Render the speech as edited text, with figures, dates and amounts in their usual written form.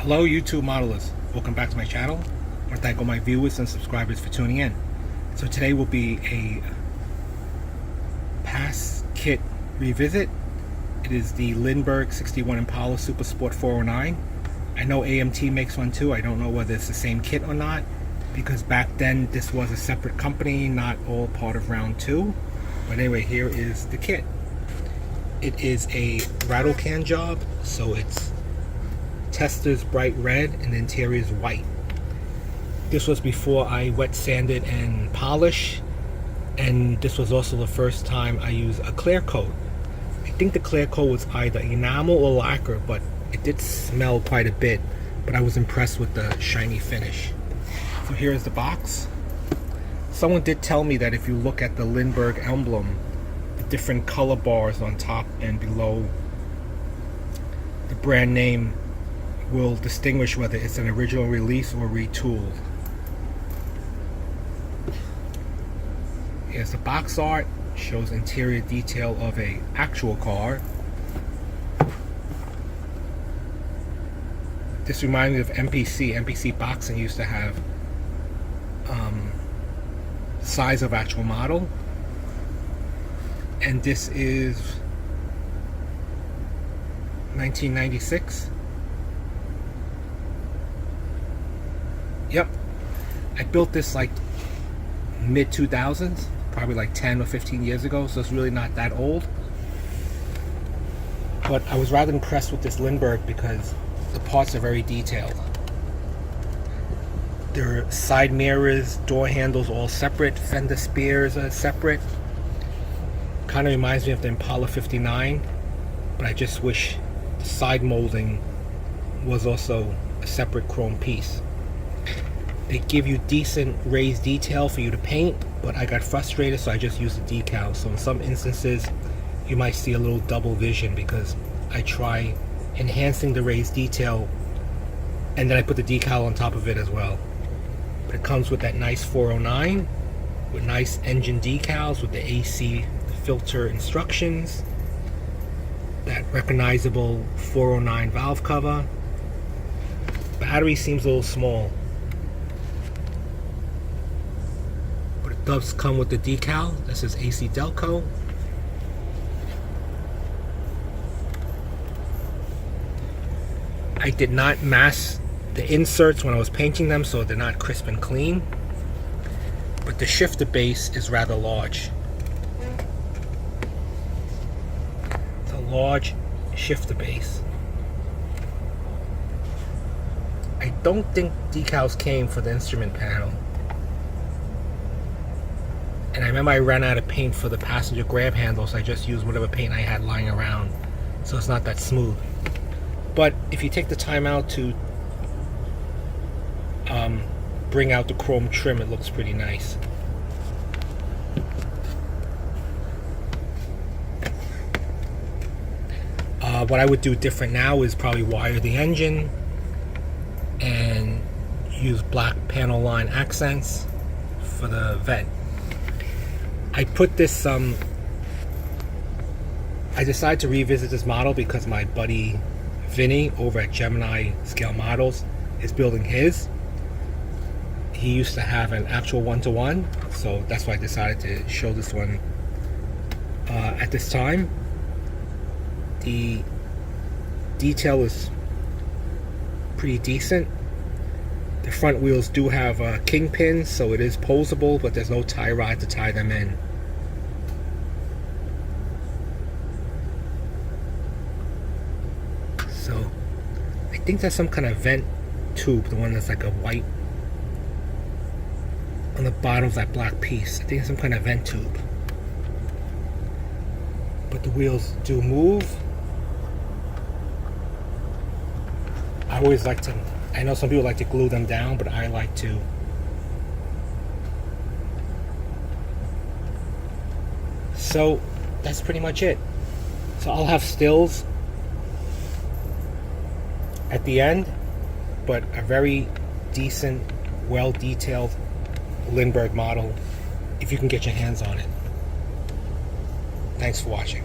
Hello YouTube modelers, welcome back to my channel. I want to thank all my viewers and subscribers for tuning in. So today will be a past kit revisit. It is the Lindberg 61 Impala Super Sport 409. I know AMT makes one too. I don't know whether it's the same kit or not, because back then this was a separate company, not all part of round 2. But anyway, here is the kit. It is a rattle can job, so it's tester's bright red and the interior is white. This was before I wet sanded and polished, and this was also the first time I used a clear coat. I think the clear coat was either enamel or lacquer, but it did smell quite a bit, but I was impressed with the shiny finish. So here is the box. Someone did tell me that if you look at the Lindberg emblem, the different color bars on top and below the brand name will distinguish whether it's an original release or retooled. Here's the box art, shows interior detail of a actual car. This reminds me of MPC Boxing used to have size of actual model, and this is 1996. Yep, I built this like mid 2000s, probably like 10 or 15 years ago, so it's really not that old. But I was rather impressed with this Lindberg because the parts are very detailed. Their side mirrors, door handles all separate, fender spears are separate. Kind of reminds me of the Impala 59, but I just wish the side molding was also a separate chrome piece. They give you decent raised detail for you to paint, but I got frustrated, so I just used the decal. So in some instances you might see a little double vision because I try enhancing the raised detail and then I put the decal on top of it as well. But it comes with that nice 409 with nice engine decals with the AC filter instructions, that recognizable 409 valve cover. Battery seems a little small, but it does come with the decal that says AC Delco. I did not mask the inserts when I was painting them, so they're not crisp and clean, but the shifter base is rather large. It's a large shifter base. I don't think decals came for the instrument panel, and I remember I ran out of paint for the passenger grab handle, so I just used whatever paint I had lying around, so it's not that smooth. But if you take the time out to bring out the chrome trim, it looks pretty nice. What I would do different now is probably wire the engine and use black panel line accents for the vent. I put this I decided to revisit this model because my buddy Vinny over at Gemini Scale Models is building his. He used to have an actual 1-to-1, so that's why I decided to show this one at this time. The detail is pretty decent. The front wheels do have kingpins, so it is posable, but there's no tie rod to tie them in. So I think that's some kind of vent tube, the one that's like a white on the bottom of that black piece. I think it's some kind of vent tube. But the wheels do move. I always like to, I know some people like to glue them down, but I like to so that's pretty much it. So I'll have stills at the end, but a very decent, well detailed Lindberg model if you can get your hands on it. Thanks for watching.